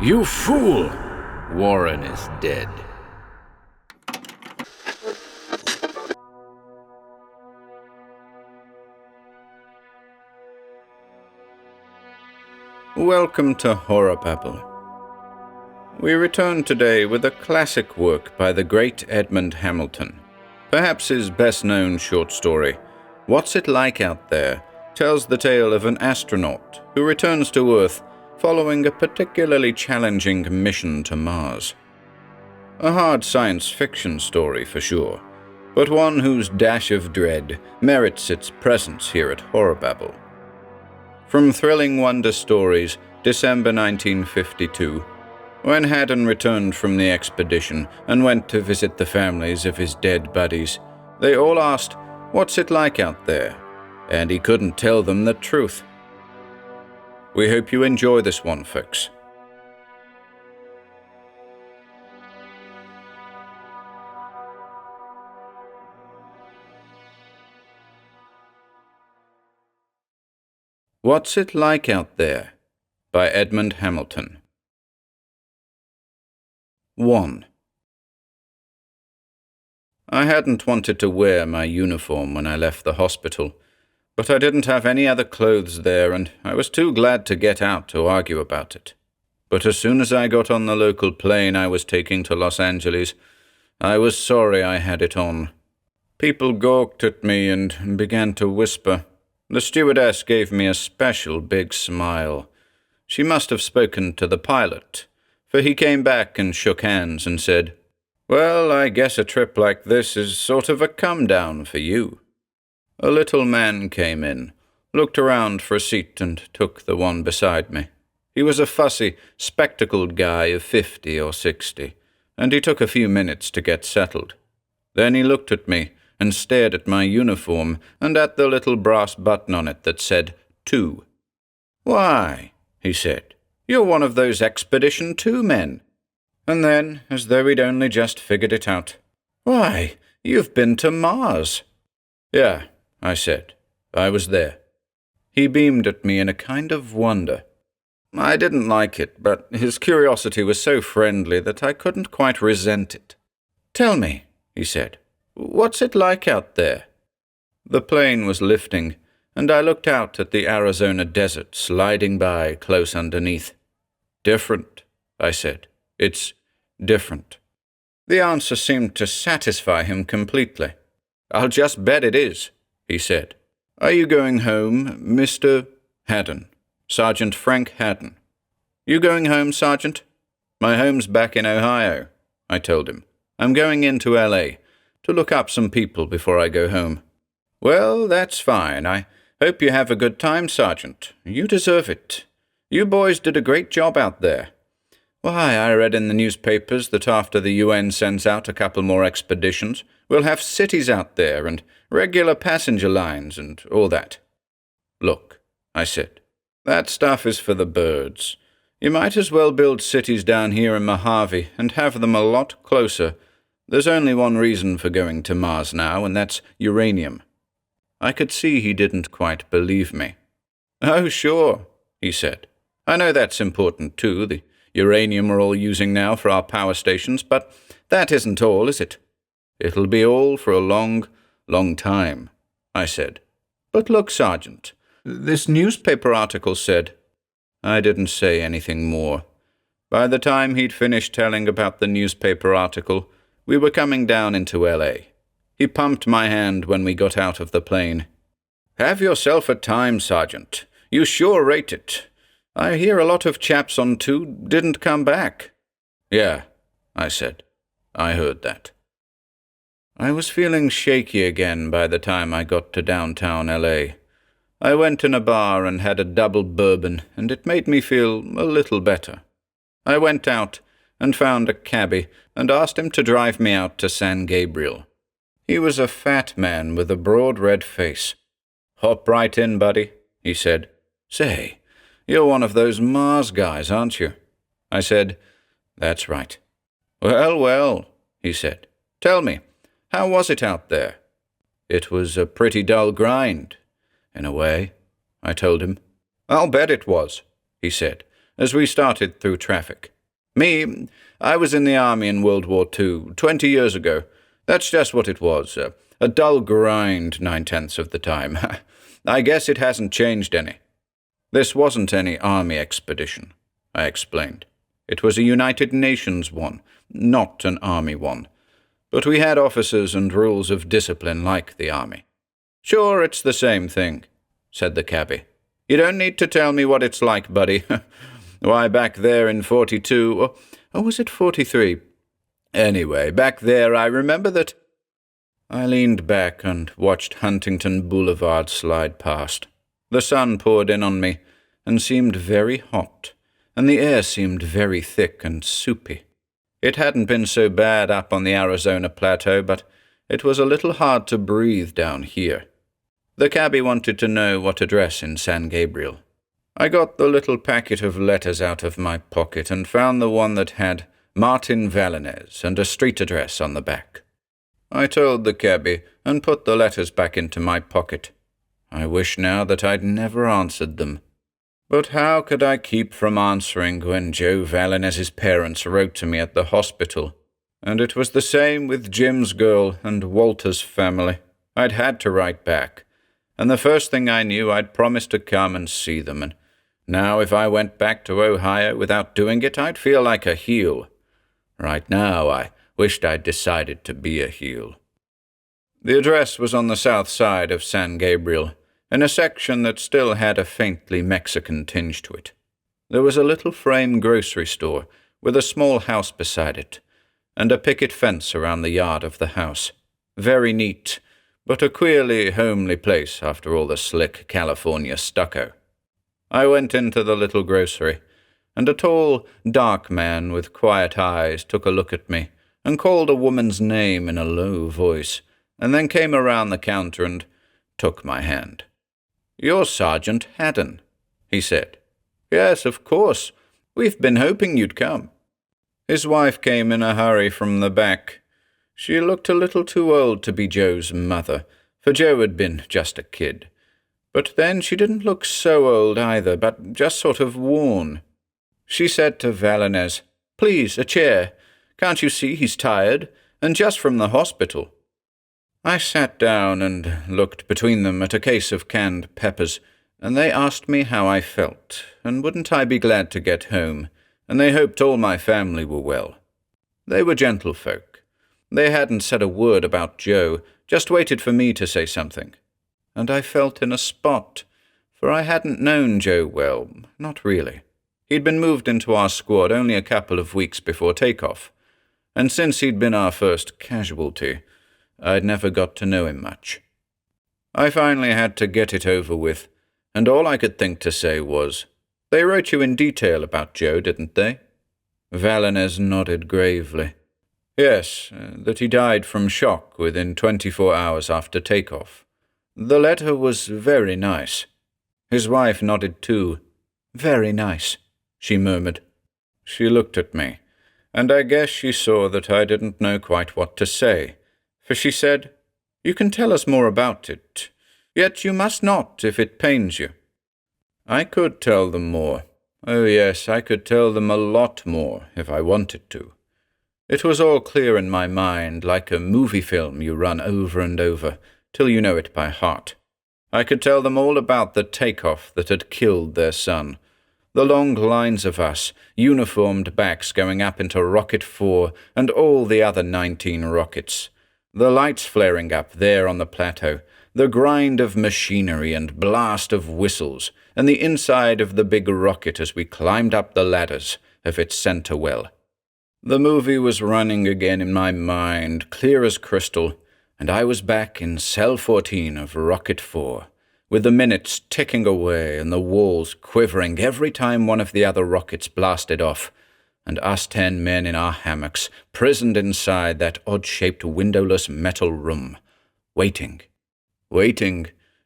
You fool! Warren is dead. Welcome to HorrorBabble. We return today with a classic work by the great Edmond Hamilton. Perhaps his best-known short story, What's It Like Out There, tells the tale of an astronaut who returns to Earth following a particularly challenging mission to Mars. A hard science fiction story for sure, but one whose dash of dread merits its presence here at HorrorBabble. From Thrilling Wonder Stories, December 1952, when Haddon returned from the expedition and went to visit the families of his dead buddies, they all asked, "What's it like out there?" And he couldn't tell them the truth. We hope you enjoy this one, folks. What's It Like Out There? By Edmond Hamilton. 1. I hadn't wanted to wear my uniform when I left the hospital, but I didn't have any other clothes there, and I was too glad to get out to argue about it. But as soon as I got on the local plane I was taking to Los Angeles, I was sorry I had it on. People gawked at me and began to whisper. The stewardess gave me a special big smile. She must have spoken to the pilot, for he came back and shook hands and said, "Well, I guess a trip like this is sort of a come-down for you." A little man came in, looked around for a seat and took the one beside me. He was a fussy, spectacled guy of 50 or 60, and he took a few minutes to get settled. Then he looked at me and stared at my uniform and at the little brass button on it that said 2. "Why," he said, "you're one of those Expedition 2 men." And then, as though he'd only just figured it out, "Why, you've been to Mars." "Yeah," I said. "I was there." He beamed at me in a kind of wonder. I didn't like it, but his curiosity was so friendly that I couldn't quite resent it. "Tell me," he said, "what's it like out there?" The plane was lifting, and I looked out at the Arizona desert sliding by close underneath. "Different," I said. "It's different." The answer seemed to satisfy him completely. "I'll just bet it is," he said. "Are you going home, Mr. Haddon? Sergeant Frank Haddon. You going home, Sergeant?" "My home's back in Ohio," I told him. "I'm going into L.A. to look up some people before I go home." "Well, that's fine. I hope you have a good time, Sergeant. You deserve it. You boys did a great job out there. Why, I read in the newspapers that after the UN sends out a couple more expeditions, we'll have cities out there and regular passenger lines and all that." "Look," I said, "that stuff is for the birds. You might as well build cities down here in Mojave and have them a lot closer. There's only one reason for going to Mars now, and that's uranium." I could see he didn't quite believe me. "Oh, sure," he said. "I know that's important too, the uranium we're all using now for our power stations, but that isn't all, is it?" "It'll be all for a long, long time," I said. "But look, Sergeant, this newspaper article said—" I didn't say anything more. By the time he'd finished telling about the newspaper article, we were coming down into L.A. He pumped my hand when we got out of the plane. "Have yourself a time, Sergeant. You sure rate it. I hear a lot of chaps on 2 didn't come back." "Yeah," I said. "I heard that." I was feeling shaky again by the time I got to downtown L.A. I went in a bar and had a double bourbon, and it made me feel a little better. I went out and found a cabbie and asked him to drive me out to San Gabriel. He was a fat man with a broad red face. "Hop right in, buddy," he said. "Say, you're one of those Mars guys, aren't you?" I said, "That's right." "Well, well," he said. "Tell me, how was it out there?" "It was a pretty dull grind, in a way," I told him. "I'll bet it was," he said. as we started through traffic. Me, I was in the army in World War II, 20 years ago. That's just what it was, a dull grind 9/10 of the time. I guess it hasn't changed any. This wasn't any army expedition, I explained. It was a United Nations one, not an army one. But we had officers and rules of discipline like the army. Sure, it's the same thing, said the cabbie. You don't need to tell me what it's like, buddy. Why, back there in 42, or was it 43? Anyway, back there I remember that... I leaned back and watched Huntington Boulevard slide past. The sun poured in on me and seemed very hot, and the air seemed very thick and soupy. It hadn't been so bad up on the Arizona plateau, but it was a little hard to breathe down here. The cabbie wanted to know what address in San Gabriel. I got the little packet of letters out of my pocket and found the one that had Martin Valenez and a street address on the back. I told the cabbie and put the letters back into my pocket. I wish now that I'd never answered them. But how could I keep from answering when Joe Valenez's parents wrote to me at the hospital? And it was the same with Jim's girl and Walter's family. I'd had to write back. And the first thing I knew, I'd promised to come and see them, and now if I went back to Ohio without doing it, I'd feel like a heel. Right now, I wished I'd decided to be a heel. The address was on the south side of San Gabriel, in a section that still had a faintly Mexican tinge to it. There was a little frame grocery store with a small house beside it, and a picket fence around the yard of the house. Very neat, but a queerly homely place after all the slick California stucco. I went into the little grocery, and a tall, dark man with quiet eyes took a look at me and called a woman's name in a low voice, and then came around the counter and took my hand. "You're Sergeant Haddon," he said. "Yes, of course. We've been hoping you'd come." His wife came in a hurry from the back. She looked a little too old to be Joe's mother, for Joe had been just a kid. But then she didn't look so old either, but just sort of worn. She said to Valenez, "Please, a chair. Can't you see he's tired? And just from the hospital." I sat down and looked between them at a case of canned peppers, and they asked me how I felt, and wouldn't I be glad to get home, and they hoped all my family were well. They were gentlefolk. They hadn't said a word about Joe, just waited for me to say something. And I felt in a spot, for I hadn't known Joe well, not really. He'd been moved into our squad only a couple of weeks before takeoff, and since he'd been our first casualty, I'd never got to know him much. I finally had to get it over with, and all I could think to say was, "They wrote you in detail about Joe, didn't they?" Valenez nodded gravely. "Yes, that he died from shock within 24 hours after takeoff. The letter was very nice." His wife nodded too. "Very nice," she murmured. She looked at me, and I guess she saw that I didn't know quite what to say, for she said, "You can tell us more about it, yet you must not if it pains you." I could tell them more. Oh yes, I could tell them a lot more if I wanted to. It was all clear in my mind, like a movie film you run over and over, till you know it by heart. I could tell them all about the takeoff that had killed their son, the long lines of us, uniformed backs going up into Rocket 4 and all the other 19 rockets, the lights flaring up there on the plateau, the grind of machinery and blast of whistles, and the inside of the big rocket as we climbed up the ladders of its center well. The movie was running again in my mind, clear as crystal, and I was back in Cell 14 of Rocket 4, with the minutes ticking away and the walls quivering every time one of the other rockets blasted off, and us 10 men in our hammocks, prisoned inside that odd-shaped windowless metal room, waiting,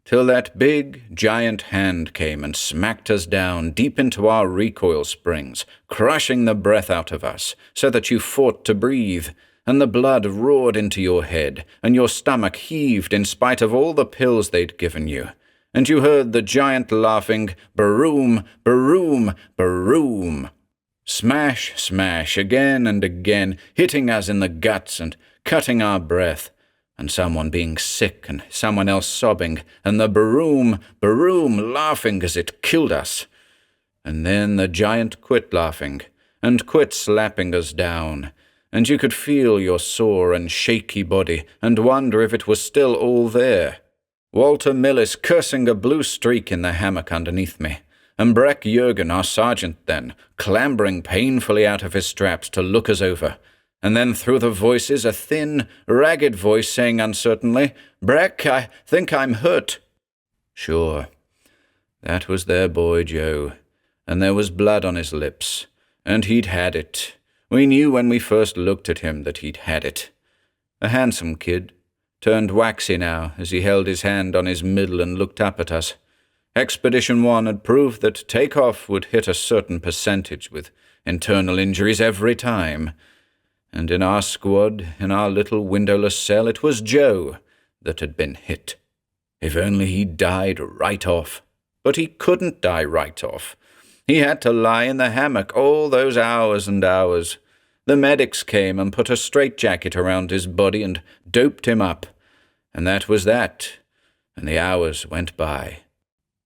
till that big, giant hand came and smacked us down deep into our recoil springs, crushing the breath out of us, so that you fought to breathe, and the blood roared into your head, and your stomach heaved in spite of all the pills they'd given you, and you heard the giant laughing, "Baroom, baroom, baroom." Smash, smash, again and again, hitting us in the guts and cutting our breath, and someone being sick and someone else sobbing, and the baroom, baroom laughing as it killed us. And then the giant quit laughing, and quit slapping us down, and you could feel your sore and shaky body and wonder if it was still all there. Walter Millis cursing a blue streak in the hammock underneath me, and Breck Jurgen, our sergeant then, clambering painfully out of his straps to look us over, and then through the voices a thin, ragged voice saying uncertainly, "Breck, I think I'm hurt." Sure, that was their boy Joe, and there was blood on his lips, and he'd had it. We knew when we first looked at him that he'd had it. A handsome kid, turned waxy now as he held his hand on his middle and looked up at us. Expedition 1 had proved that takeoff would hit a certain percentage with internal injuries every time. And in our squad, in our little windowless cell, it was Joe that had been hit. If only he died right off. But he couldn't die right off. He had to lie in the hammock all those hours and hours. The medics came and put a straitjacket around his body and doped him up. And that was that. And the hours went by.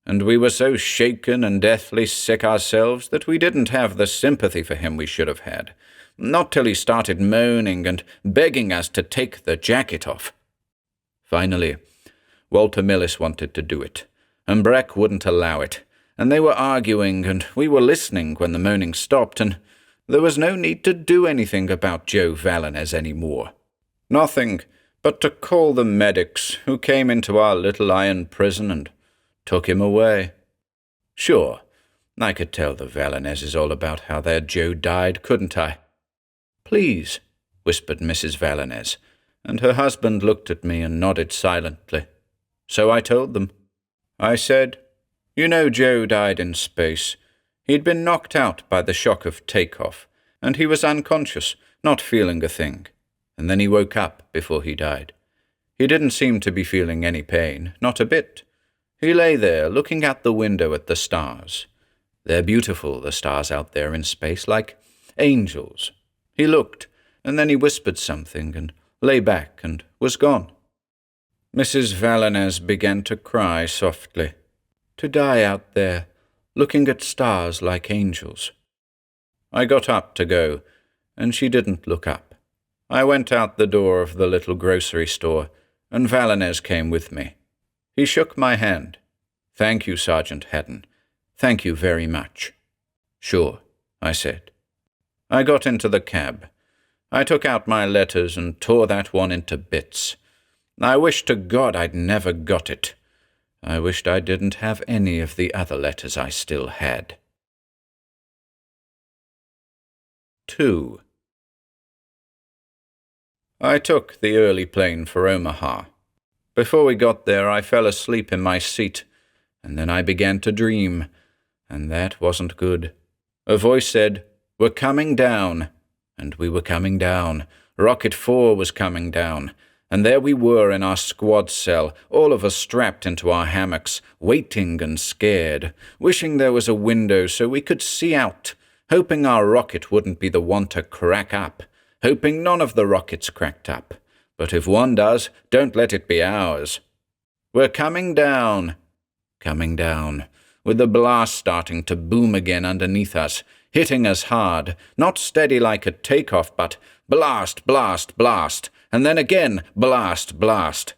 And we were so shaken and deathly sick ourselves that we didn't have the sympathy for him we should have had. Not till he started moaning and begging us to take the jacket off. Finally, Walter Millis wanted to do it, and Breck wouldn't allow it, and they were arguing, and we were listening when the moaning stopped, and there was no need to do anything about Joe Vallinez anymore. Nothing but to call the medics who came into our little iron prison and took him away. Sure, I could tell the Vallinezes all about how their Joe died, couldn't I? "Please," whispered Mrs. Vallinez, and her husband looked at me and nodded silently. So I told them. I said, "You know Joe died in space. He'd been knocked out by the shock of takeoff, and he was unconscious, not feeling a thing. And then he woke up before he died. He didn't seem to be feeling any pain, not a bit. He lay there, looking out the window at the stars. They're beautiful, the stars out there in space, like angels. He looked, and then he whispered something, and lay back, and was gone." Mrs. Vallinez began to cry softly. To die out there, looking at stars like angels. I got up to go, and she didn't look up. I went out the door of the little grocery store, and Vallinez came with me. He shook my hand. "Thank you, Sergeant Haddon. Thank you very much." "Sure," I said. I got into the cab. I took out my letters and tore that one into bits. I wished to God I'd never got it. I wished I didn't have any of the other letters I still had. 2. I took the early plane for Omaha. Before we got there, I fell asleep in my seat, and then I began to dream, and that wasn't good. A voice said, "We're coming down," and we were coming down. Rocket 4 was coming down, and there we were in our squad cell, all of us strapped into our hammocks, waiting and scared, wishing there was a window so we could see out, hoping our rocket wouldn't be the one to crack up, hoping none of the rockets cracked up. But if one does, don't let it be ours. We're coming down, with the blast starting to boom again underneath us, hitting us hard, not steady like a takeoff, but blast, blast, blast, and then again blast, blast.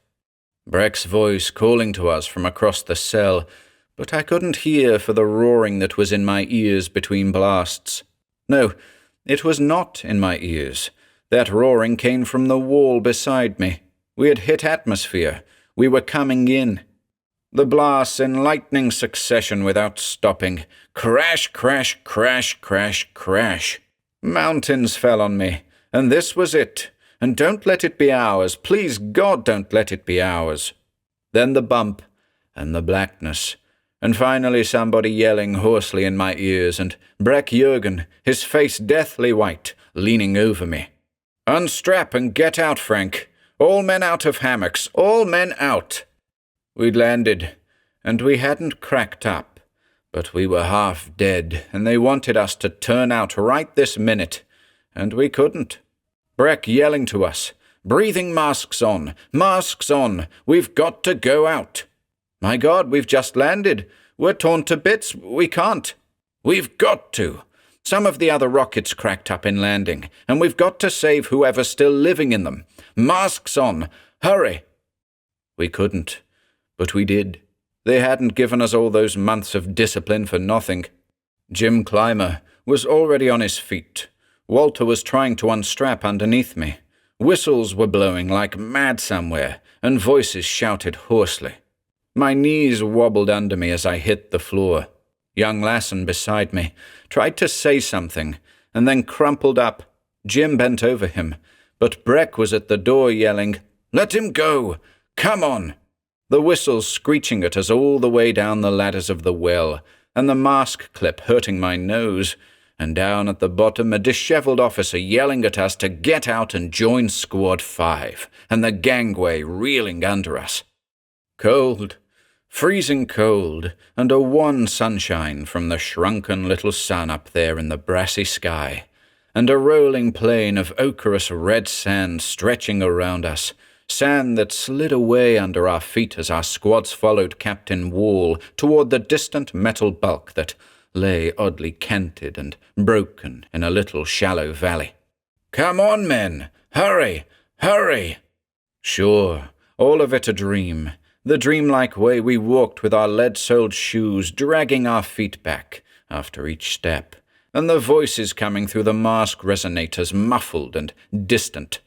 Breck's voice calling to us from across the cell, but I couldn't hear for the roaring that was in my ears between blasts. No, it was not in my ears. That roaring came from the wall beside me. We had hit atmosphere. We were coming in. The blasts in lightning succession without stopping. Crash, crash, crash, crash, crash. Mountains fell on me, and this was it. And don't let it be ours. Please, God, don't let it be ours. Then the bump, and the blackness, and finally somebody yelling hoarsely in my ears, and Breck Jurgen, his face deathly white, leaning over me. "Unstrap and get out, Frank. All men out of hammocks. All men out." We'd landed, and we hadn't cracked up, but we were half dead, and they wanted us to turn out right this minute, and we couldn't. Breck yelling to us, "Breathing masks on! Masks on! We've got to go out! My God, we've just landed! We're torn to bits! We can't! We've got to! Some of the other rockets cracked up in landing, and we've got to save whoever's still living in them! Masks on! Hurry!" We couldn't, but we did. They hadn't given us all those months of discipline for nothing. Jim Clymer was already on his feet. Walter was trying to unstrap underneath me. Whistles were blowing like mad somewhere, and voices shouted hoarsely. My knees wobbled under me as I hit the floor. Young Lassen beside me tried to say something, and then crumpled up. Jim bent over him, but Breck was at the door yelling, "Let him go! Come on!" The whistles screeching at us all the way down the ladders of the well, and the mask clip hurting my nose, and down at the bottom a dishevelled officer yelling at us to get out and join Squad 5, and the gangway reeling under us. Cold, freezing cold, and a wan sunshine from the shrunken little sun up there in the brassy sky, and a rolling plain of ochreous red sand stretching around us, sand that slid away under our feet as our squads followed Captain Wall toward the distant metal bulk that lay oddly canted and broken in a little shallow valley. "Come on, men! Hurry! Hurry!" Sure, all of it a dream, the dreamlike way we walked with our lead-soled shoes dragging our feet back after each step, and the voices coming through the mask resonators muffled and distant.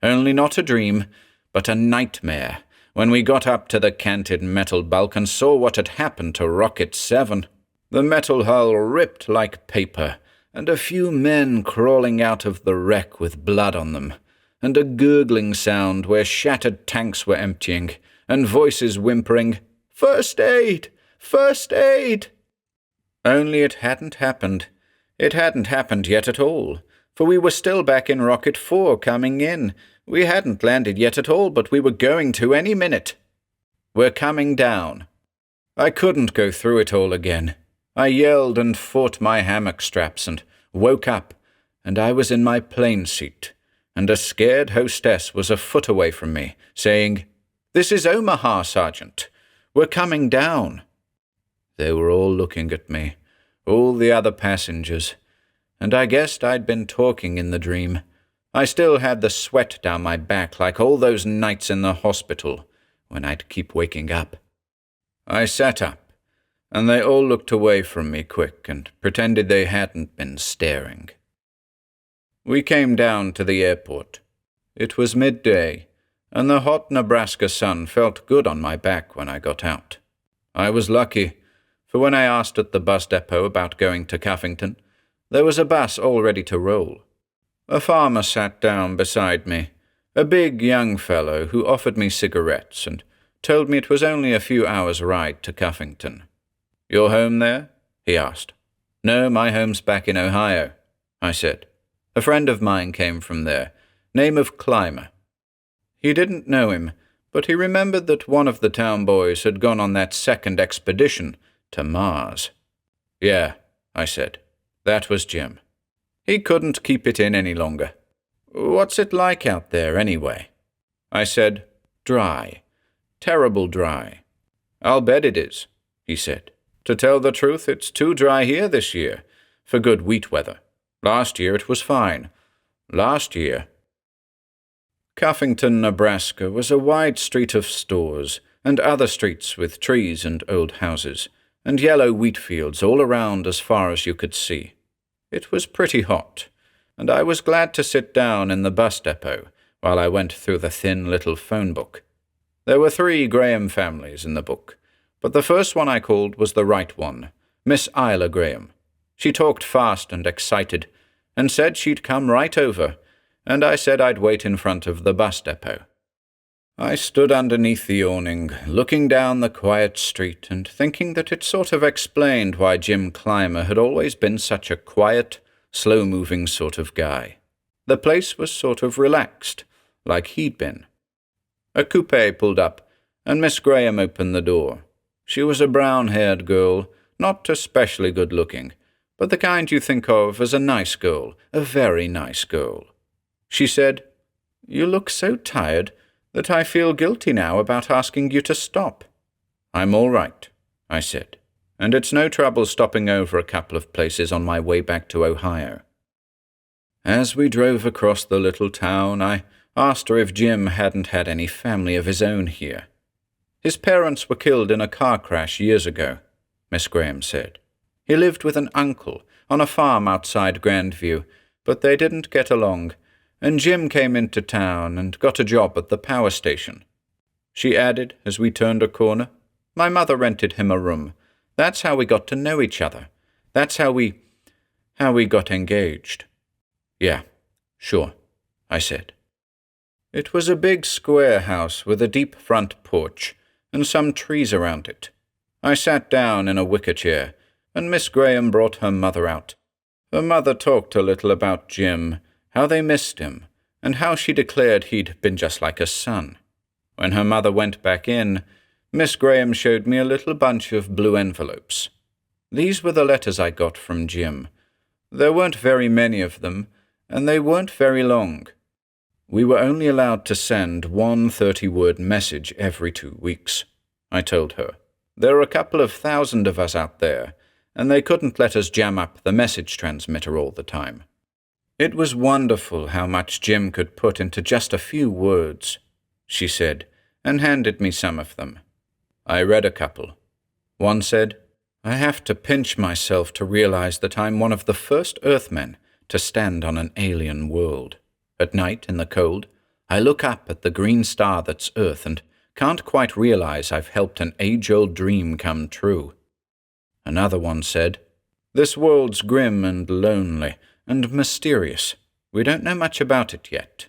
Only not a dream, but a nightmare, when we got up to the canted metal bulk and saw what had happened to Rocket 7. The metal hull ripped like paper, and a few men crawling out of the wreck with blood on them, and a gurgling sound where shattered tanks were emptying, and voices whimpering, "First aid! First aid!" Only it hadn't happened. It hadn't happened yet at all, for we were still back in Rocket 4 coming in. We hadn't landed yet at all, but we were going to any minute. "We're coming down." I couldn't go through it all again. I yelled and fought my hammock straps and woke up, and I was in my plane seat, and a scared hostess was a foot away from me, saying, "This is Omaha, Sergeant. We're coming down." They were all looking at me, all the other passengers, and I guessed I'd been talking in the dream. I still had the sweat down my back like all those nights in the hospital when I'd keep waking up. I sat up, and they all looked away from me quick and pretended they hadn't been staring. We came down to the airport. It was midday, and the hot Nebraska sun felt good on my back when I got out. I was lucky, for when I asked at the bus depot about going to Cuffington, there was a bus all ready to roll. A farmer sat down beside me, a big young fellow who offered me cigarettes and told me it was only a few hours' ride to Cuffington. "Your home there?" he asked. "No, my home's back in Ohio," I said. "A friend of mine came from there, name of Clymer." He didn't know him, but he remembered that one of the town boys had gone on that second expedition to Mars. "Yeah," I said. "That was Jim." He couldn't keep it in any longer. "What's it like out there, anyway?" I said, "Dry. Terrible dry." "I'll bet it is," he said. "To tell the truth, it's too dry here this year, for good wheat weather. Last year it was fine. Last year—" Cuffington, Nebraska was a wide street of stores, and other streets with trees and old houses, and yellow wheat fields all around as far as you could see. It was pretty hot, and I was glad to sit down in the bus depot while I went through the thin little phone book. There were 3 Graham families in the book, but the first one I called was the right one, Miss Isla Graham. She talked fast and excited, and said she'd come right over, and I said I'd wait in front of the bus depot. I stood underneath the awning, looking down the quiet street and thinking that it sort of explained why Jim Clymer had always been such a quiet, slow-moving sort of guy. The place was sort of relaxed, like he'd been. A coupe pulled up, and Miss Graham opened the door. She was a brown-haired girl, not especially good-looking, but the kind you think of as a nice girl, a very nice girl. She said, "You look so tired that I feel guilty now about asking you to stop." "I'm all right," I said, "and it's no trouble stopping over a couple of places on my way back to Ohio." As we drove across the little town, I asked her if Jim hadn't had any family of his own here. "His parents were killed in a car crash years ago," Miss Graham said. "He lived with an uncle on a farm outside Grandview, but they didn't get along, and Jim came into town and got a job at the power station." She added as we turned a corner, "My mother rented him a room. That's how we got to know each other. That's how we got engaged." "Yeah, sure," I said. It was a big square house with a deep front porch and some trees around it. I sat down in a wicker chair, and Miss Graham brought her mother out. Her mother talked a little about Jim, how they missed him, and how she declared he'd been just like a son. When her mother went back in, Miss Graham showed me a little bunch of blue envelopes. These were the letters I got from Jim. There weren't very many of them, and they weren't very long. We were only allowed to send one 30-word message every 2 weeks, I told her. There are a couple of thousand of us out there, and they couldn't let us jam up the message transmitter all the time. It was wonderful how much Jim could put into just a few words, she said, and handed me some of them. I read a couple. One said, "I have to pinch myself to realize that I'm one of the first Earthmen to stand on an alien world. At night, in the cold, I look up at the green star that's Earth and can't quite realize I've helped an age-old dream come true." Another one said, "This world's grim and lonely and mysterious. We don't know much about it yet.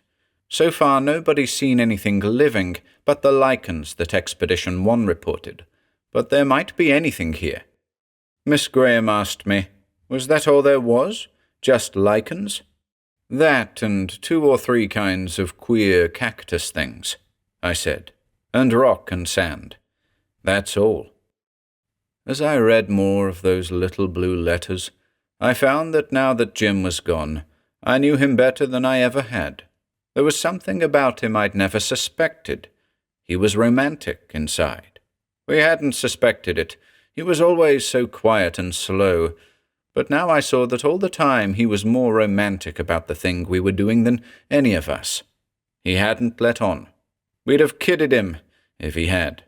So far, nobody's seen anything living but the lichens that Expedition 1 reported. But there might be anything here." Miss Graham asked me, "Was that all there was? Just lichens?" "That and 2 or 3 kinds of queer cactus things," I said, "and rock and sand. That's all." As I read more of those little blue letters, I found that now that Jim was gone, I knew him better than I ever had. There was something about him I'd never suspected. He was romantic inside. We hadn't suspected it. He was always so quiet and slow. But now I saw that all the time he was more romantic about the thing we were doing than any of us. He hadn't let on. We'd have kidded him if he had.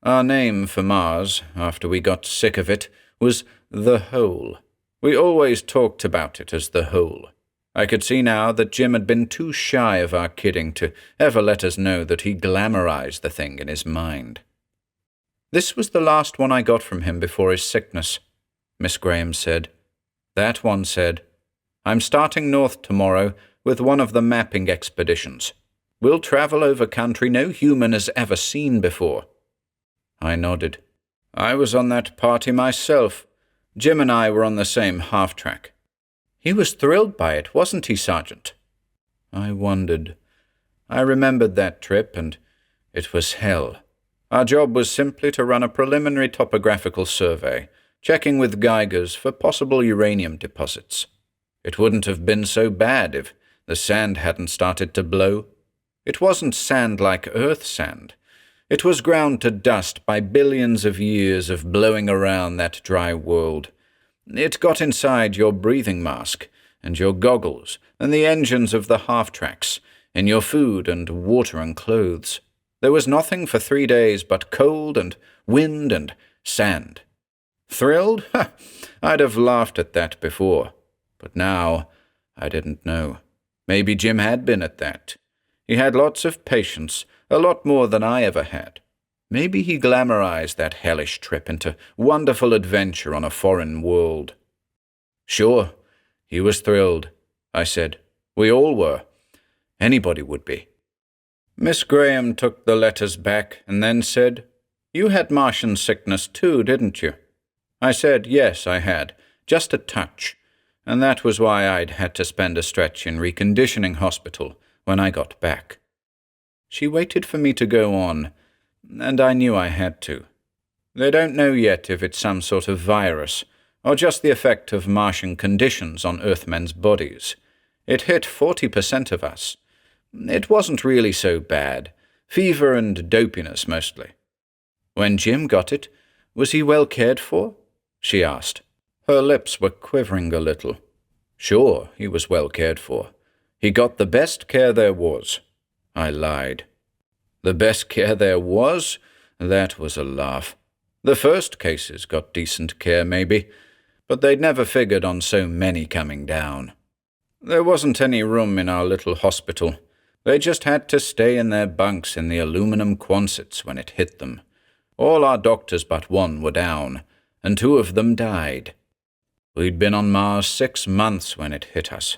Our name for Mars, after we got sick of it, was The Hole. We always talked about it as The Hole. I could see now that Jim had been too shy of our kidding to ever let us know that he glamorized the thing in his mind. "This was the last one I got from him before his sickness," Miss Graham said. That one said, "I'm starting north tomorrow with one of the mapping expeditions. We'll travel over country no human has ever seen before." I nodded. "I was on that party myself. Jim and I were on the same half-track." "He was thrilled by it, wasn't he, Sergeant?" I wondered. I remembered that trip, and it was hell. Our job was simply to run a preliminary topographical survey, checking with Geigers for possible uranium deposits. It wouldn't have been so bad if the sand hadn't started to blow. It wasn't sand like Earth sand. It was ground to dust by billions of years of blowing around that dry world. It got inside your breathing mask, and your goggles, and the engines of the half-tracks, in your food and water and clothes. There was nothing for 3 days but cold and wind and sand. Thrilled? Ha! I'd have laughed at that before. But now, I didn't know. Maybe Jim had been at that. He had lots of patience, a lot more than I ever had. Maybe he glamorized that hellish trip into wonderful adventure on a foreign world. "Sure, he was thrilled," I said. "We all were. Anybody would be." Miss Graham took the letters back and then said, "You had Martian sickness too, didn't you?" I said, yes, I had, just a touch, and that was why I'd had to spend a stretch in reconditioning hospital when I got back. She waited for me to go on, and I knew I had to. They don't know yet if it's some sort of virus, or just the effect of Martian conditions on Earthmen's bodies. It hit 40% of us. It wasn't really so bad. Fever and dopiness mostly. When Jim got it, was he well cared for? She asked. Her lips were quivering a little. Sure, he was well cared for. He got the best care there was. I lied. The best care there was? That was a laugh. The first cases got decent care, maybe, but they'd never figured on so many coming down. There wasn't any room in our little hospital. They just had to stay in their bunks in the aluminum Quonsets when it hit them. All our doctors but one were down, and 2 of them died. We'd been on Mars 6 months when it hit us,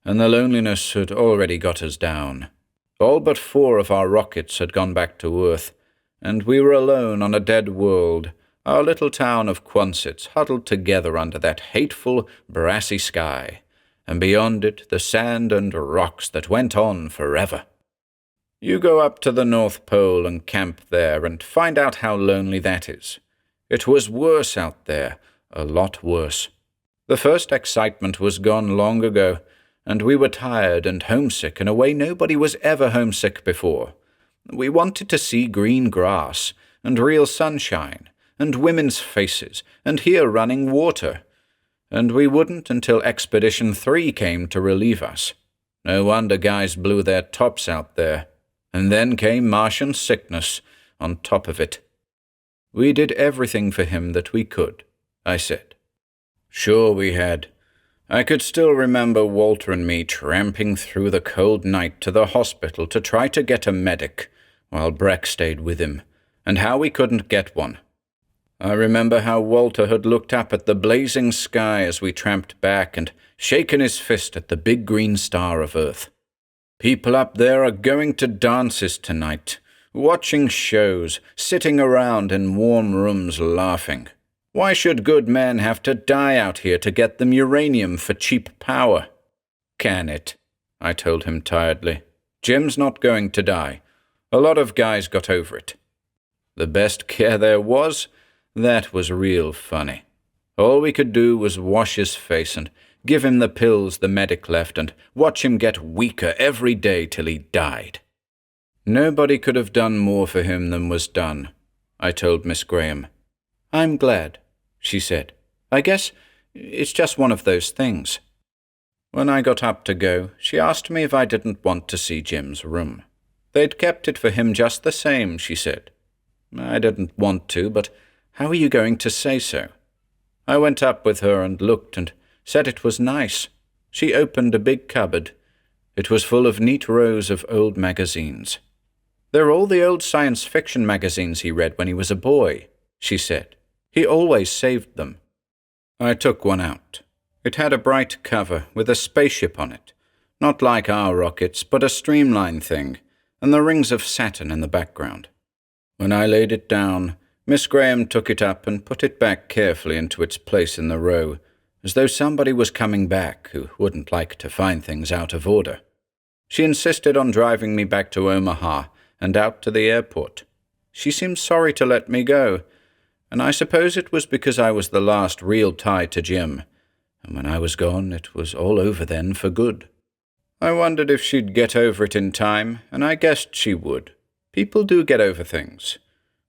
and the loneliness had already got us down. All but 4 of our rockets had gone back to Earth, and we were alone on a dead world, our little town of Quonsets huddled together under that hateful, brassy sky, and beyond it the sand and rocks that went on forever. You go up to the North Pole and camp there and find out how lonely that is. It was worse out there, a lot worse. The first excitement was gone long ago, and we were tired and homesick in a way nobody was ever homesick before. We wanted to see green grass, and real sunshine, and women's faces, and hear running water. And we wouldn't until Expedition 3 came to relieve us. No wonder guys blew their tops out there. And then came Martian sickness on top of it. We did everything for him that we could, I said. Sure we had. I could still remember Walter and me tramping through the cold night to the hospital to try to get a medic, while Breck stayed with him, and how we couldn't get one. I remember how Walter had looked up at the blazing sky as we tramped back and shaken his fist at the big green star of Earth. People up there are going to dances tonight, watching shows, sitting around in warm rooms laughing. Why should good men have to die out here to get them uranium for cheap power? Can it? I told him tiredly. Jim's not going to die. A lot of guys got over it. The best care there was? That was real funny. All we could do was wash his face and give him the pills the medic left and watch him get weaker every day till he died. Nobody could have done more for him than was done, I told Miss Graham. I'm glad, she said. I guess it's just one of those things. When I got up to go, she asked me if I didn't want to see Jim's room. They'd kept it for him just the same, she said. I didn't want to, but how are you going to say so? I went up with her and looked and said it was nice. She opened a big cupboard. It was full of neat rows of old magazines. They're all the old science fiction magazines he read when he was a boy, she said. He always saved them. I took one out. It had a bright cover with a spaceship on it, not like our rockets, but a streamlined thing, and the rings of Saturn in the background. When I laid it down, Miss Graham took it up and put it back carefully into its place in the row, as though somebody was coming back who wouldn't like to find things out of order. She insisted on driving me back to Omaha and out to the airport. She seemed sorry to let me go, and I suppose it was because I was the last real tie to Jim, and when I was gone it was all over then for good. I wondered if she'd get over it in time, and I guessed she would. People do get over things.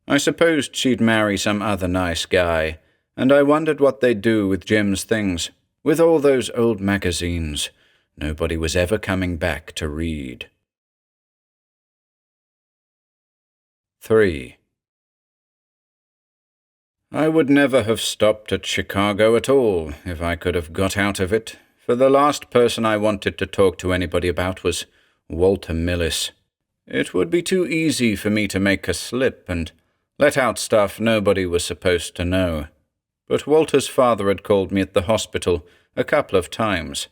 I supposed she'd marry some other nice guy, and I wondered what they'd do with Jim's things, with all those old magazines nobody was ever coming back to read. 3. I would never have stopped at Chicago at all if I could have got out of it, for the last person I wanted to talk to anybody about was Walter Millis. It would be too easy for me to make a slip and let out stuff nobody was supposed to know. But Walter's father had called me at the hospital a couple of times.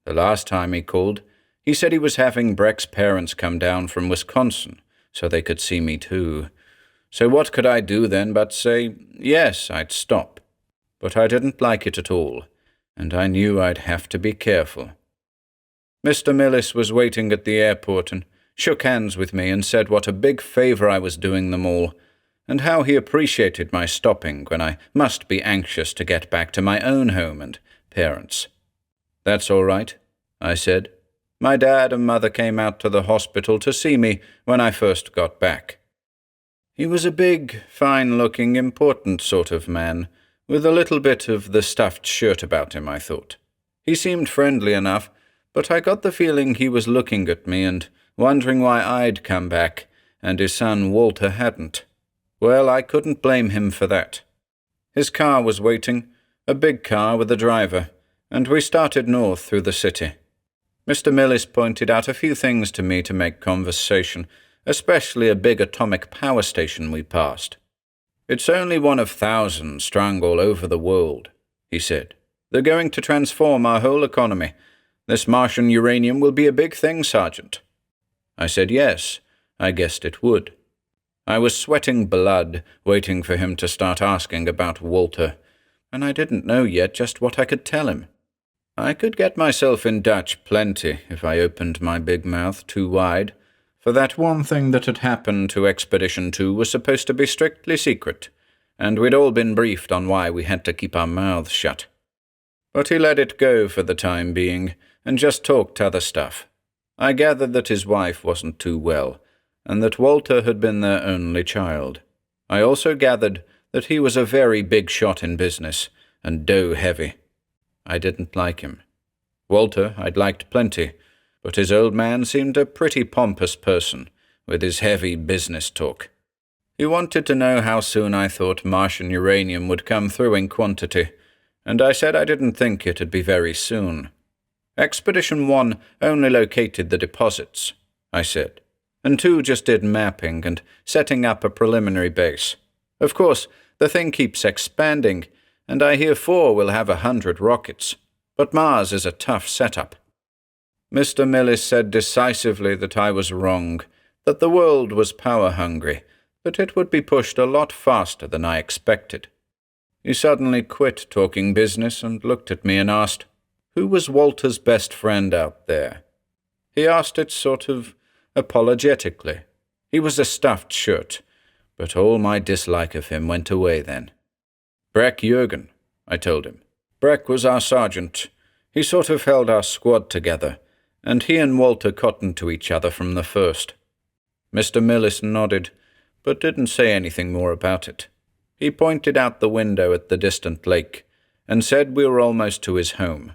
The last time he called, he said he was having Breck's parents come down from Wisconsin so they could see me too. So what could I do then but say, yes, I'd stop. But I didn't like it at all, and I knew I'd have to be careful. Mr. Millis was waiting at the airport and shook hands with me and said what a big favor I was doing them all, and how he appreciated my stopping when I must be anxious to get back to my own home and parents. "That's all right," I said. "My dad and mother came out to the hospital to see me when I first got back." He was a big, fine-looking, important sort of man, with a little bit of the stuffed shirt about him, I thought. He seemed friendly enough, but I got the feeling he was looking at me and wondering why I'd come back and his son Walter hadn't. Well, I couldn't blame him for that. His car was waiting, a big car with a driver, and we started north through the city. Mr. Millis pointed out a few things to me to make conversation, especially a big atomic power station we passed. "It's only one of thousands strung all over the world," he said. "They're going to transform our whole economy. This Martian uranium will be a big thing, Sergeant." I said yes, I guessed it would. I was sweating blood, waiting for him to start asking about Walter, and I didn't know yet just what I could tell him. I could get myself in Dutch plenty if I opened my big mouth too wide, for that one thing that had happened to Expedition 2 was supposed to be strictly secret, and we'd all been briefed on why we had to keep our mouths shut. But he let it go for the time being, and just talked other stuff. I gathered that his wife wasn't too well, and that Walter had been their only child. I also gathered that he was a very big shot in business, and dough-heavy. I didn't like him. Walter I'd liked plenty, but his old man seemed a pretty pompous person, with his heavy business talk. He wanted to know how soon I thought Martian uranium would come through in quantity, and I said I didn't think it'd be very soon. Expedition 1 only located the deposits, I said, and 2 just did mapping and setting up a preliminary base. Of course, the thing keeps expanding, and I hear 4 will have 100 rockets, but Mars is a tough setup. Mr. Millis said decisively that I was wrong, that the world was power-hungry, that it would be pushed a lot faster than I expected. He suddenly quit talking business and looked at me and asked, "Who was Walter's best friend out there?" He asked it sort of apologetically. He was a stuffed shirt, but all my dislike of him went away then. "Breck Jürgen," I told him. "Breck was our sergeant. He sort of held our squad together, and he and Walter cottoned to each other from the first." Mr. Millis nodded, but didn't say anything more about it. He pointed out the window at the distant lake, and said we were almost to his home.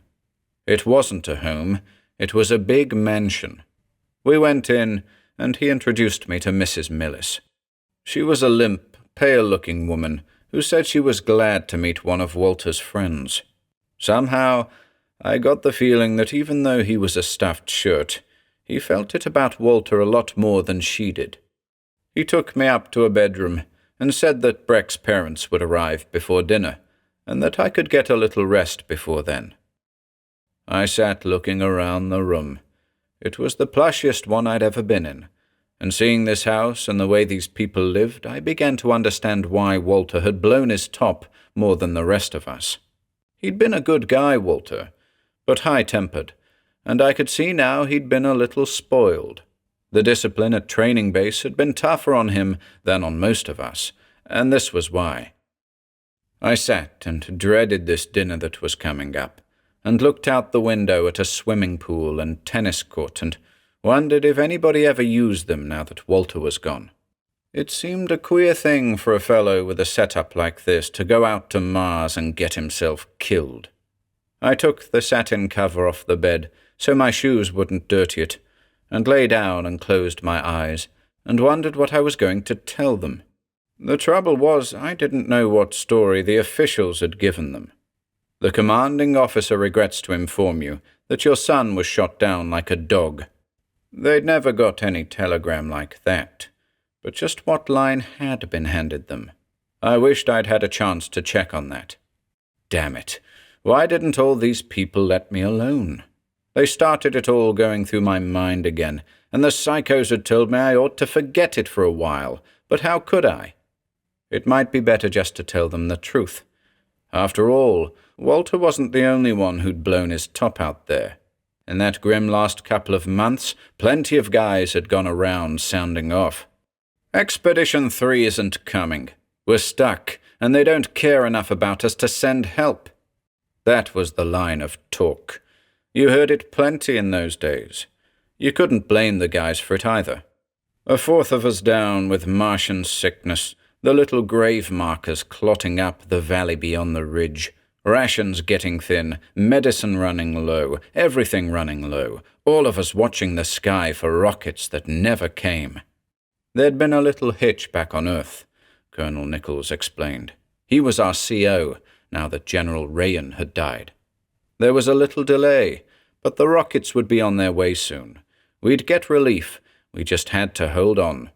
It wasn't a home, it was a big mansion. We went in, and he introduced me to Mrs. Millis. She was a limp, pale-looking woman who said she was glad to meet one of Walter's friends. Somehow, I got the feeling that even though he was a stuffed shirt, he felt it about Walter a lot more than she did. He took me up to a bedroom and said that Breck's parents would arrive before dinner, and that I could get a little rest before then. I sat looking around the room. It was the plushiest one I'd ever been in, and seeing this house and the way these people lived, I began to understand why Walter had blown his top more than the rest of us. He'd been a good guy, Walter, but high-tempered, and I could see now he'd been a little spoiled. The discipline at training base had been tougher on him than on most of us, and this was why. I sat and dreaded this dinner that was coming up, and looked out the window at a swimming pool and tennis court, and wondered if anybody ever used them now that Walter was gone. It seemed a queer thing for a fellow with a setup like this to go out to Mars and get himself killed. I took the satin cover off the bed so my shoes wouldn't dirty it, and lay down and closed my eyes, and wondered what I was going to tell them. The trouble was, I didn't know what story the officials had given them. The commanding officer regrets to inform you that your son was shot down like a dog. They'd never got any telegram like that, but just what line had been handed them. I wished I'd had a chance to check on that. Damn it, why didn't all these people let me alone? They started it all going through my mind again, and the psychos had told me I ought to forget it for a while, but how could I? It might be better just to tell them the truth. After all, Walter wasn't the only one who'd blown his top out there. In that grim last couple of months, plenty of guys had gone around sounding off. Expedition 3 isn't coming. We're stuck, and they don't care enough about us to send help. That was the line of talk. You heard it plenty in those days. You couldn't blame the guys for it either. A fourth of us down with Martian sickness, the little grave markers clotting up the valley beyond the ridge, rations getting thin, medicine running low, everything running low, all of us watching the sky for rockets that never came. There'd been a little hitch back on Earth, Colonel Nichols explained. He was our CO, now that General Rayan had died. There was a little delay, but the rockets would be on their way soon. We'd get relief. We just had to hold on.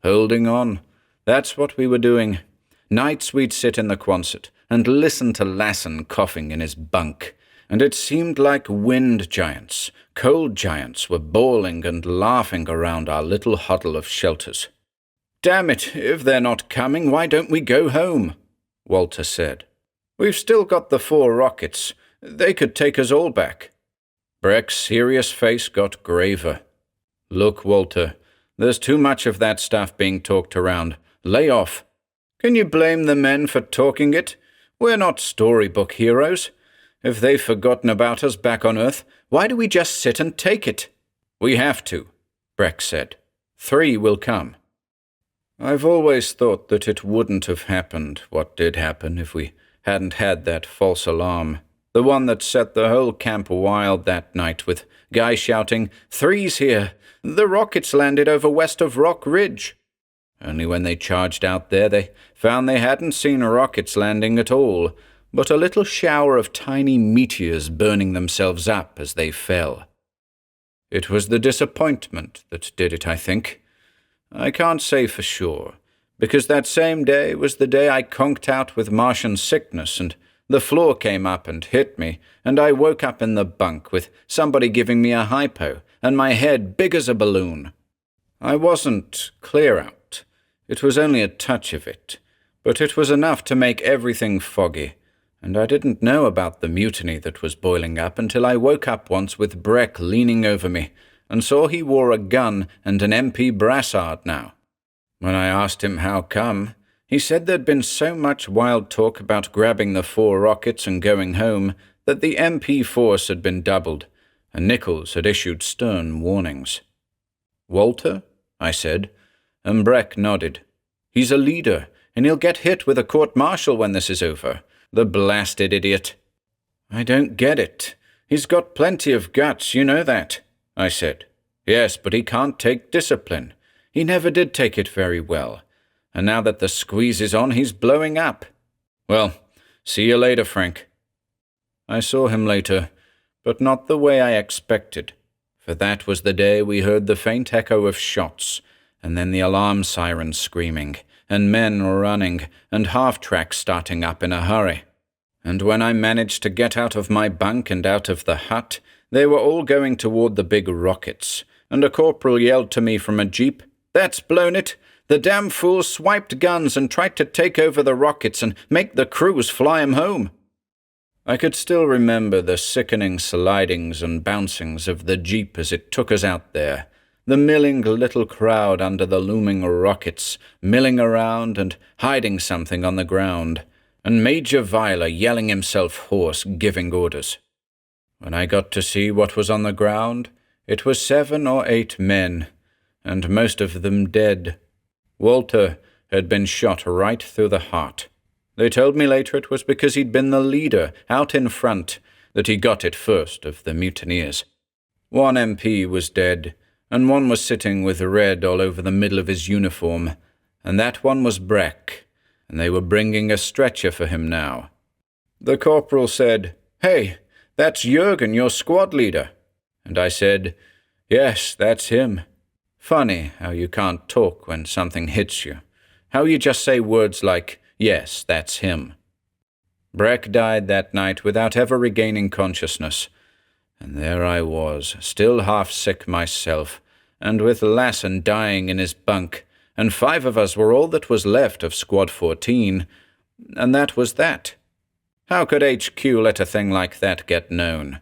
Holding on. That's what we were doing. Nights we'd sit in the Quonset and listen to Lassen coughing in his bunk, and it seemed like wind giants, cold giants were bawling and laughing around our little huddle of shelters. "Damn it, if they're not coming, why don't we go home?" Walter said. "We've still got the 4 rockets. They could take us all back." Breck's serious face got graver. "Look, Walter, there's too much of that stuff being talked around. Lay off. Can you blame the men for talking it? We're not storybook heroes. If they've forgotten about us back on Earth, why do we just sit and take it?" "We have to," Breck said. 3 will come." I've always thought that it wouldn't have happened, what did happen, if we hadn't had that false alarm. The one that set the whole camp wild that night, with guys shouting, "3's here! The rockets landed over west of Rock Ridge." Only when they charged out there, they found they hadn't seen rockets landing at all, but a little shower of tiny meteors burning themselves up as they fell. It was the disappointment that did it, I think. I can't say for sure, because that same day was the day I conked out with Martian sickness, and the floor came up and hit me, and I woke up in the bunk with somebody giving me a hypo, and my head big as a balloon. I wasn't clear out. It was only a touch of it, but it was enough to make everything foggy, and I didn't know about the mutiny that was boiling up until I woke up once with Breck leaning over me, and saw he wore a gun and an MP brassard now. When I asked him how come, he said there'd been so much wild talk about grabbing the 4 rockets and going home that the MP force had been doubled, and Nichols had issued stern warnings. "Walter?" I said, and Breck nodded. "He's a leader, and he'll get hit with a court-martial when this is over. The blasted idiot." "I don't get it. He's got plenty of guts, you know that," I said. "Yes, but he can't take discipline. He never did take it very well. And now that the squeeze is on, he's blowing up. Well, see you later, Frank." I saw him later, but not the way I expected, for that was the day we heard the faint echo of shots, and then the alarm siren screaming, and men running, and half-tracks starting up in a hurry. And when I managed to get out of my bunk and out of the hut, they were all going toward the big rockets, and a corporal yelled to me from a jeep, "That's blown it! The damn fools swiped guns and tried to take over the rockets and make the crews fly 'em home." I could still remember the sickening slidings and bouncings of the jeep as it took us out there, the milling little crowd under the looming rockets, milling around and hiding something on the ground, and Major Viler yelling himself hoarse, giving orders. When I got to see what was on the ground, it was 7 or 8 men, and most of them dead. Walter had been shot right through the heart. They told me later it was because he'd been the leader, out in front, that he got it first of the mutineers. 1 MP was dead, and 1 was sitting with red all over the middle of his uniform, and that 1 was Breck, and they were bringing a stretcher for him now. The corporal said, "Hey, that's Jürgen, your squad leader." And I said, "Yes, that's him." Funny how you can't talk when something hits you. How you just say words like, "Yes, that's him." Breck died that night without ever regaining consciousness, and there I was, still half sick myself, and with Lassen dying in his bunk, and 5 of us were all that was left of Squad 14, and that was that. How could HQ let a thing like that get known?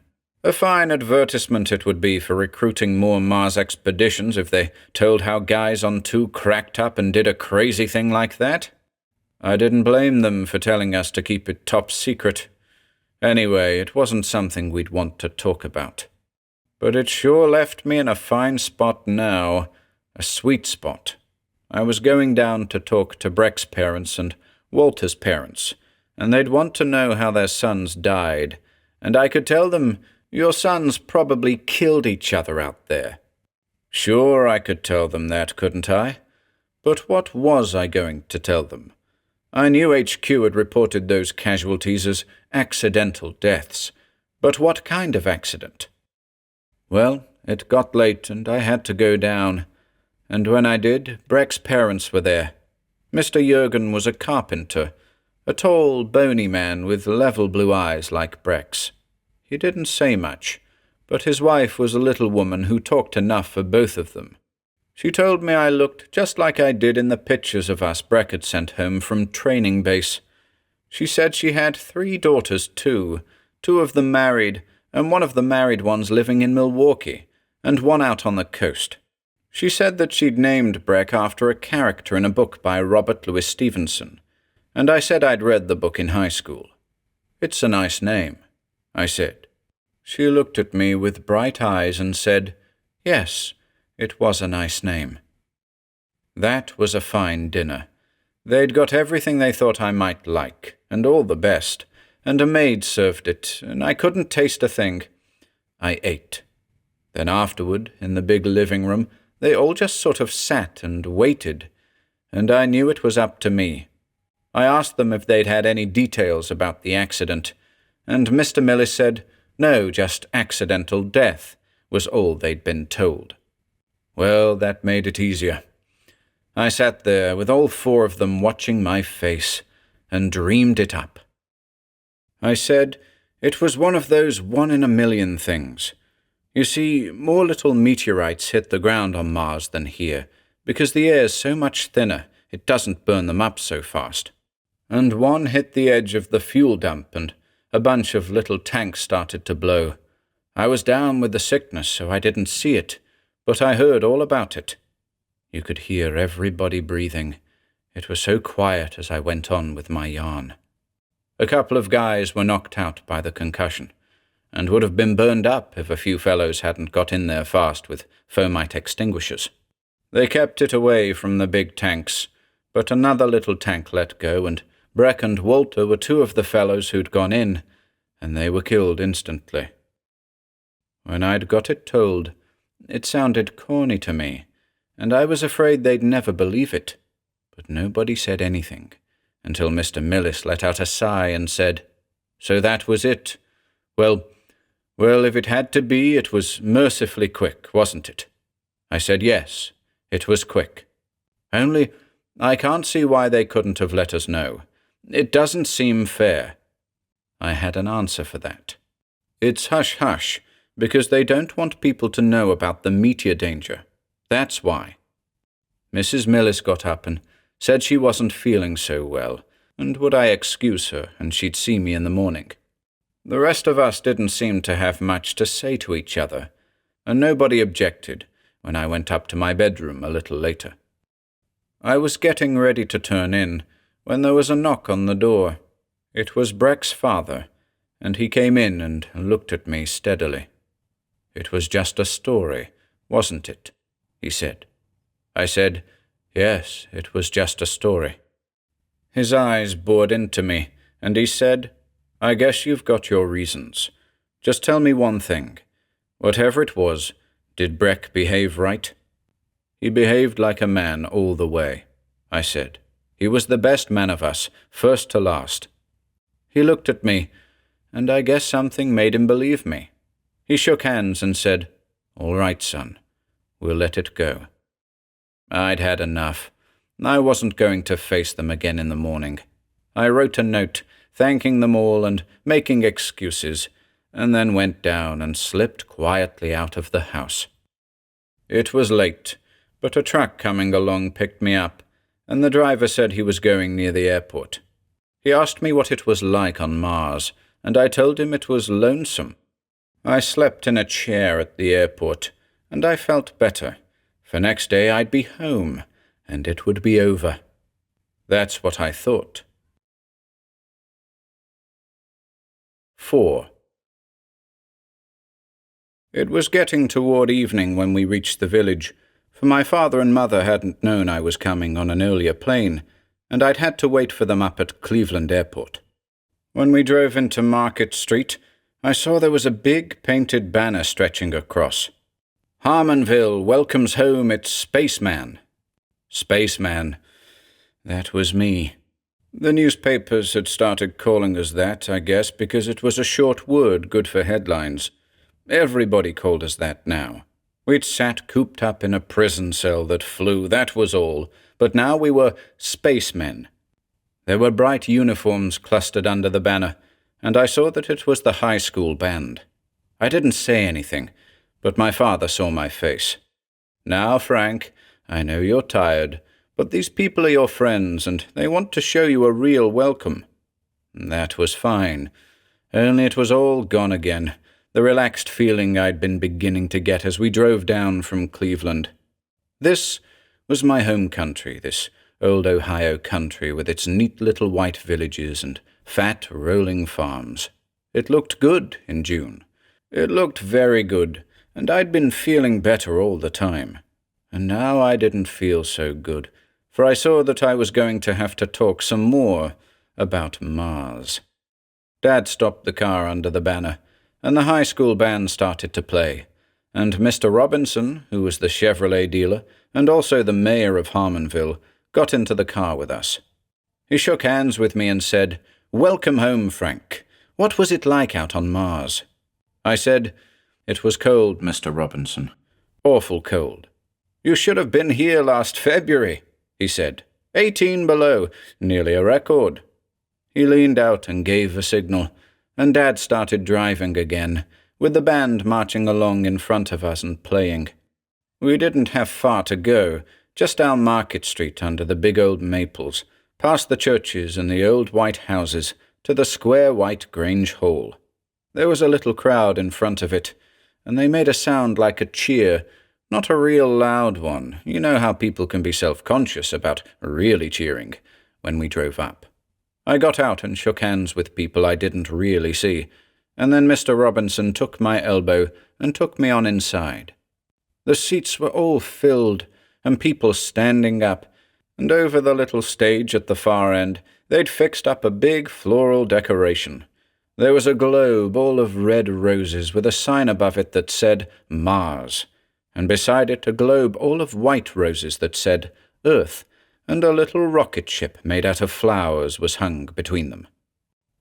A fine advertisement it would be for recruiting more Mars expeditions if they told how guys on 2 cracked up and did a crazy thing like that. I didn't blame them for telling us to keep it top secret. Anyway, it wasn't something we'd want to talk about. But it sure left me in a fine spot now, a sweet spot. I was going down to talk to Breck's parents and Walter's parents, and they'd want to know how their sons died, and I could tell them, "Your sons probably killed each other out there." Sure, I could tell them that, couldn't I? But what was I going to tell them? I knew HQ had reported those casualties as accidental deaths, but what kind of accident? Well, it got late and I had to go down, and when I did, Breck's parents were there. Mr. Jurgen was a carpenter, a tall, bony man with level blue eyes like Breck's. He didn't say much, but his wife was a little woman who talked enough for both of them. She told me I looked just like I did in the pictures of us Breck had sent home from training base. She said she had 3 daughters too, 2 of them married, and one of the married ones living in Milwaukee, and one out on the coast. She said that she'd named Breck after a character in a book by Robert Louis Stevenson, and I said I'd read the book in high school. "It's a nice name," I said. She looked at me with bright eyes and said, "Yes, it was a nice name." That was a fine dinner. They'd got everything they thought I might like, and all the best, and a maid served it, and I couldn't taste a thing. I ate. Then afterward, in the big living room, they all just sort of sat and waited, and I knew it was up to me. I asked them if they'd had any details about the accident, and Mr. Millis said, no, just accidental death was all they'd been told. Well, that made it easier. I sat there with all 4 of them watching my face and dreamed it up. I said it was one of those 1-in-a-million things. You see, more little meteorites hit the ground on Mars than here, because the air's so much thinner it doesn't burn them up so fast. And one hit the edge of the fuel dump, and a bunch of little tanks started to blow. I was down with the sickness, so I didn't see it, but I heard all about it. You could hear everybody breathing. It was so quiet as I went on with my yarn. A couple of guys were knocked out by the concussion, and would have been burned up if a few fellows hadn't got in there fast with foamite extinguishers. They kept it away from the big tanks, but another little tank let go, and Breck and Walter were 2 of the fellows who'd gone in, and they were killed instantly. When I'd got it told, it sounded corny to me, and I was afraid they'd never believe it, but nobody said anything, until Mr. Millis let out a sigh and said, "So that was it. Well, if it had to be, it was mercifully quick, wasn't it?" I said yes, it was quick. Only, I can't see why they couldn't have let us know. It doesn't seem fair. I had an answer for that. It's hush-hush, because they don't want people to know about the meteor danger. That's why. Mrs. Millis got up and said she wasn't feeling so well, and would I excuse her, and she'd see me in the morning. The rest of us didn't seem to have much to say to each other, and nobody objected when I went up to my bedroom a little later. I was getting ready to turn in when there was a knock on the door. It was Breck's father, and he came in and looked at me steadily. "It was just a story, wasn't it?" he said. I said, "Yes, it was just a story." His eyes bored into me, and he said, "I guess you've got your reasons. Just tell me one thing. Whatever it was, did Breck behave right?" "He behaved like a man all the way," I said. "He was the best man of us, first to last." He looked at me, and I guess something made him believe me. He shook hands and said, "All right, son. We'll let it go." I'd had enough. I wasn't going to face them again in the morning. I wrote a note, thanking them all and making excuses, and then went down and slipped quietly out of the house. It was late, but a truck coming along picked me up, and the driver said he was going near the airport. He asked me what it was like on Mars, and I told him it was lonesome. I slept in a chair at the airport, and I felt better, for next day I'd be home, and it would be over. That's what I thought. 4. It was getting toward evening when we reached the village, for my father and mother hadn't known I was coming on an earlier plane, and I'd had to wait for them up at Cleveland Airport. When we drove into Market Street, I saw there was a big painted banner stretching across. Harmonville welcomes home its spaceman. Spaceman. That was me. The newspapers had started calling us that, I guess, because it was a short word good for headlines. Everybody called us that now. We'd sat cooped up in a prison cell that flew, that was all, but now we were spacemen. There were bright uniforms clustered under the banner, and I saw that it was the high school band. I didn't say anything, but my father saw my face. Now, Frank, I know you're tired, but these people are your friends, and they want to show you a real welcome. That was fine, only it was all gone again, the relaxed feeling I'd been beginning to get as we drove down from Cleveland. This was my home country, this old Ohio country with its neat little white villages and fat, rolling farms. It looked good in June. It looked very good, and I'd been feeling better all the time. And now I didn't feel so good, for I saw that I was going to have to talk some more about Mars. Dad stopped the car under the banner, and the high school band started to play, and Mr. Robinson, who was the Chevrolet dealer, and also the mayor of Harmonville, got into the car with us. He shook hands with me and said, "Welcome home, Frank. What was it like out on Mars?" I said, "It was cold, Mr. Robinson. Awful cold." "You should have been here last February," he said. 18 below, nearly a record." He leaned out and gave a signal, and Dad started driving again, with the band marching along in front of us and playing. We didn't have far to go, just down Market Street under the big old maples, past the churches and the old white houses, to the square white Grange Hall. There was a little crowd in front of it, and they made a sound like a cheer, not a real loud one. You know how people can be self-conscious about really cheering, when we drove up. I got out and shook hands with people I didn't really see, and then Mr. Robinson took my elbow and took me on inside. The seats were all filled, and people standing up, and over the little stage at the far end, they'd fixed up a big floral decoration. There was a globe all of red roses with a sign above it that said Mars, and beside it a globe all of white roses that said Earth, and a little rocket ship made out of flowers was hung between them.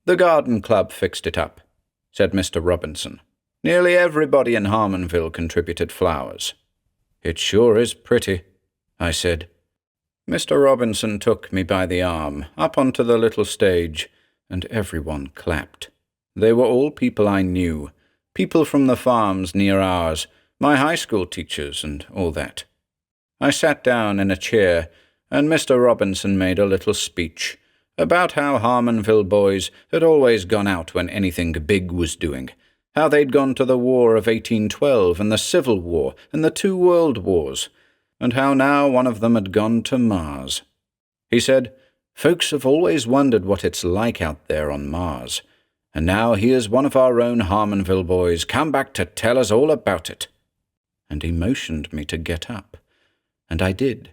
"The garden club fixed it up," said Mr. Robinson. "Nearly everybody in Harmonville contributed flowers." "It sure is pretty," I said. Mr. Robinson took me by the arm, up onto the little stage, and everyone clapped. They were all people I knew, people from the farms near ours, my high school teachers and all that. I sat down in a chair, and Mr. Robinson made a little speech about how Harmonville boys had always gone out when anything big was doing, how they'd gone to the War of 1812 and the Civil War and the 2 World Wars, and how now one of them had gone to Mars. He said, "Folks have always wondered what it's like out there on Mars, and now here's one of our own Harmonville boys come back to tell us all about it." And he motioned me to get up, and I did,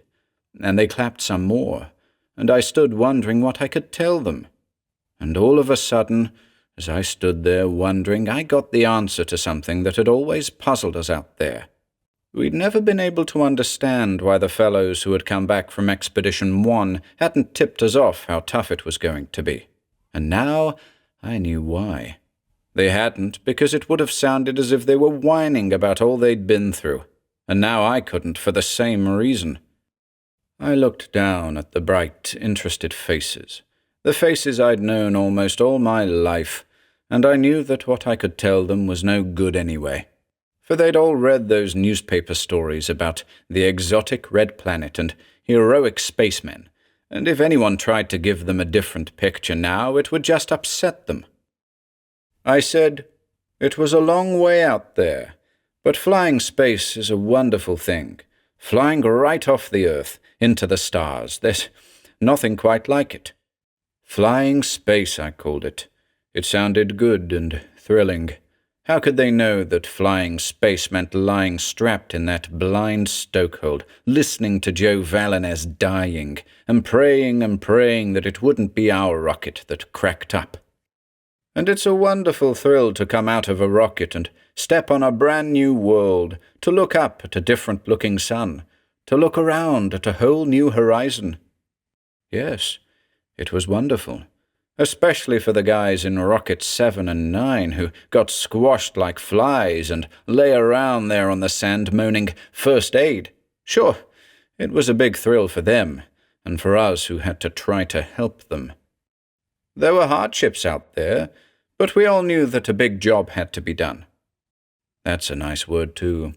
and they clapped some more, and I stood wondering what I could tell them. And all of a sudden, as I stood there wondering, I got the answer to something that had always puzzled us out there. We'd never been able to understand why the fellows who had come back from Expedition 1 hadn't tipped us off how tough it was going to be. And now I knew why. They hadn't, because it would have sounded as if they were whining about all they'd been through, and now I couldn't for the same reason. I looked down at the bright, interested faces, the faces I'd known almost all my life, and I knew that what I could tell them was no good anyway. For they'd all read those newspaper stories about the exotic red planet and heroic spacemen, and if anyone tried to give them a different picture now, it would just upset them. I said, It was a long way out there, but flying space is a wonderful thing. Flying right off the Earth, into the stars. There's nothing quite like it. Flying space, I called it. It sounded good and thrilling. How could they know that flying space meant lying strapped in that blind stokehold, listening to Joe Vallinez dying, and praying that it wouldn't be our rocket that cracked up? And it's a wonderful thrill to come out of a rocket and step on a brand new world, to look up at a different-looking sun, to look around at a whole new horizon. Yes, it was wonderful. Especially for the guys in Rockets 7 and 9 who got squashed like flies and lay around there on the sand moaning, "First aid." Sure, it was a big thrill for them, and for us who had to try to help them. There were hardships out there, but we all knew that a big job had to be done. That's a nice word, too.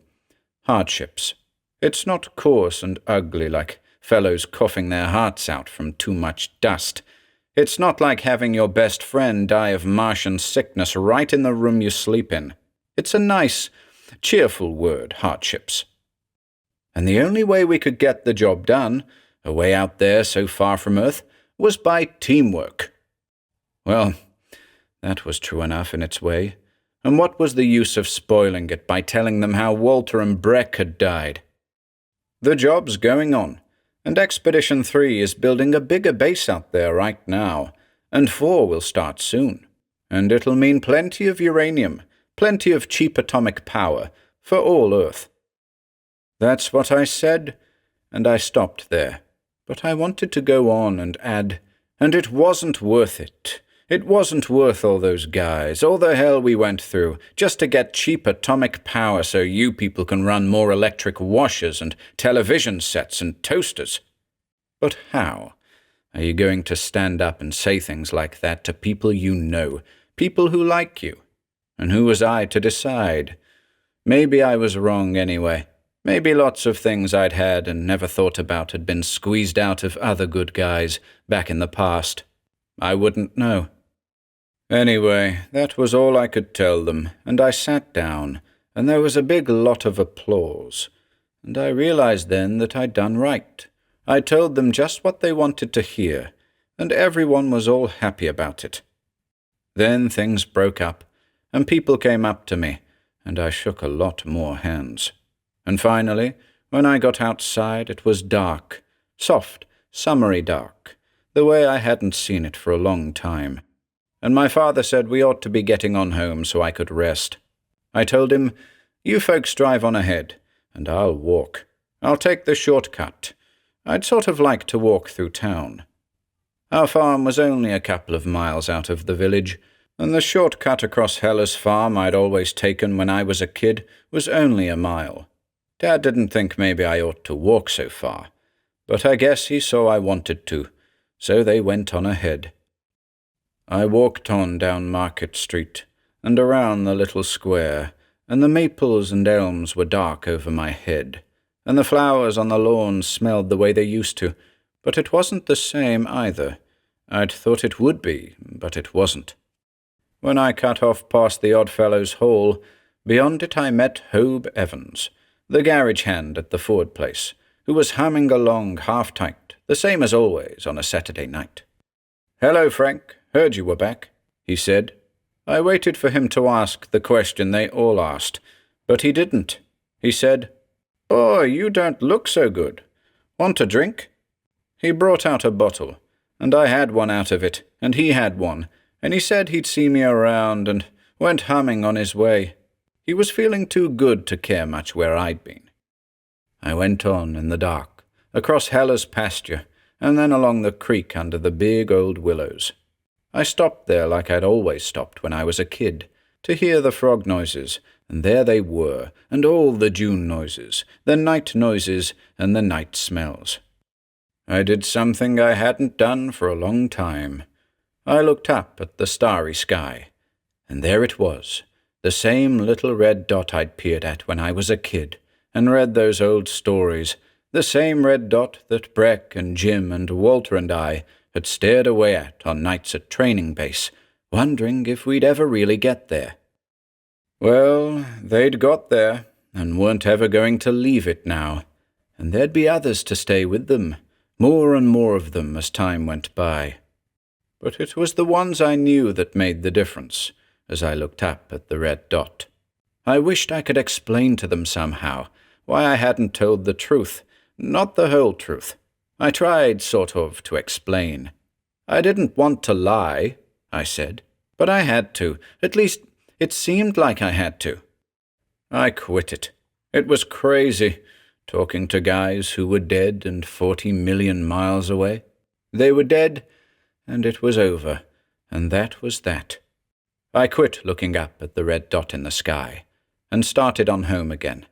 Hardships. It's not coarse and ugly like fellows coughing their hearts out from too much dust. It's not like having your best friend die of Martian sickness right in the room you sleep in. It's a nice, cheerful word, hardships. And the only way we could get the job done, away out there so far from Earth, was by teamwork. Well, that was true enough in its way. And what was the use of spoiling it by telling them how Walter and Breck had died? The job's going on. And Expedition 3 is building a bigger base out there right now, and 4 will start soon. And it'll mean plenty of uranium, plenty of cheap atomic power, for all Earth. That's what I said, and I stopped there. But I wanted to go on and add, and it wasn't worth it. It wasn't worth all those guys, all the hell we went through, just to get cheap atomic power so you people can run more electric washers and television sets and toasters. But how are you going to stand up and say things like that to people you know, people who like you? And who was I to decide? Maybe I was wrong anyway. Maybe lots of things I'd had and never thought about had been squeezed out of other good guys back in the past. I wouldn't know. Anyway, that was all I could tell them, and I sat down, and there was a big lot of applause. And I realized then that I'd done right. I told them just what they wanted to hear, and everyone was all happy about it. Then things broke up, and people came up to me, and I shook a lot more hands. And finally, when I got outside, it was dark, soft, summery dark, the way I hadn't seen it for a long time. And my father said we ought to be getting on home so I could rest. I told him, "You folks drive on ahead, and I'll walk. I'll take the shortcut. I'd sort of like to walk through town." Our farm was only a couple of miles out of the village, and the shortcut across Heller's farm I'd always taken when I was a kid was only a mile. Dad didn't think maybe I ought to walk so far, but I guess he saw I wanted to, so they went on ahead. I walked on down Market Street, and around the little square, and the maples and elms were dark over my head, and the flowers on the lawn smelled the way they used to, but it wasn't the same either. I'd thought it would be, but it wasn't. When I cut off past the Oddfellows' Hall, beyond it I met Hobe Evans, the garage hand at the Ford place, who was humming along half-tight, the same as always on a Saturday night. "Hello, Frank. Heard you were back," he said. I waited for him to ask the question they all asked, but he didn't. He said, "Boy, you don't look so good. Want a drink?" He brought out a bottle, and I had one out of it, and he had one, and he said he'd see me around and went humming on his way. He was feeling too good to care much where I'd been. I went on in the dark, across Heller's pasture, and then along the creek under the big old willows. I stopped there like I'd always stopped when I was a kid, to hear the frog noises, and there they were, and all the June noises, the night noises, and the night smells. I did something I hadn't done for a long time. I looked up at the starry sky, and there it was, the same little red dot I'd peered at when I was a kid, and read those old stories, the same red dot that Breck and Jim and Walter and I had stared away at on nights at training base, wondering if we'd ever really get there. Well, they'd got there, and weren't ever going to leave it now, and there'd be others to stay with them, more and more of them as time went by. But it was the ones I knew that made the difference, as I looked up at the red dot. I wished I could explain to them somehow why I hadn't told the truth, not the whole truth. I tried, sort of, to explain. I didn't want to lie, I said, but I had to. At least, it seemed like I had to. I quit it. It was crazy, talking to guys who were dead and 40 million miles away. They were dead, and it was over, and that was that. I quit looking up at the red dot in the sky, and started on home again.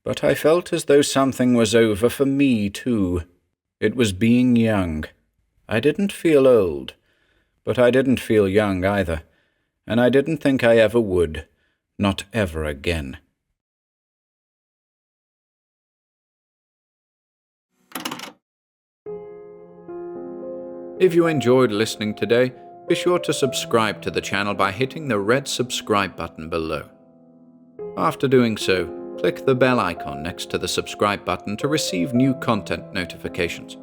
But I felt as though something was over for me, too. It was being young. I didn't feel old, but I didn't feel young either, and I didn't think I ever would, not ever again. If you enjoyed listening today, be sure to subscribe to the channel by hitting the red subscribe button below. After doing so, click the bell icon next to the subscribe button to receive new content notifications.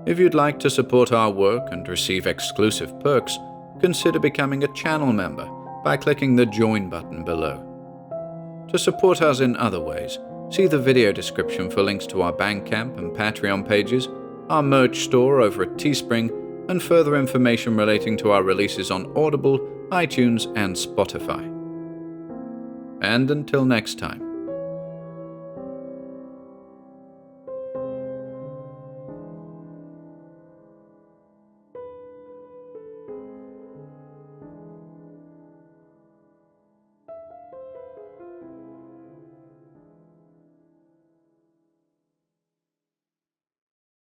If you'd like to support our work and receive exclusive perks, consider becoming a channel member by clicking the join button below. To support us in other ways, see the video description for links to our Bandcamp and Patreon pages, our merch store over at Teespring, and further information relating to our releases on Audible, iTunes, and Spotify. And until next time,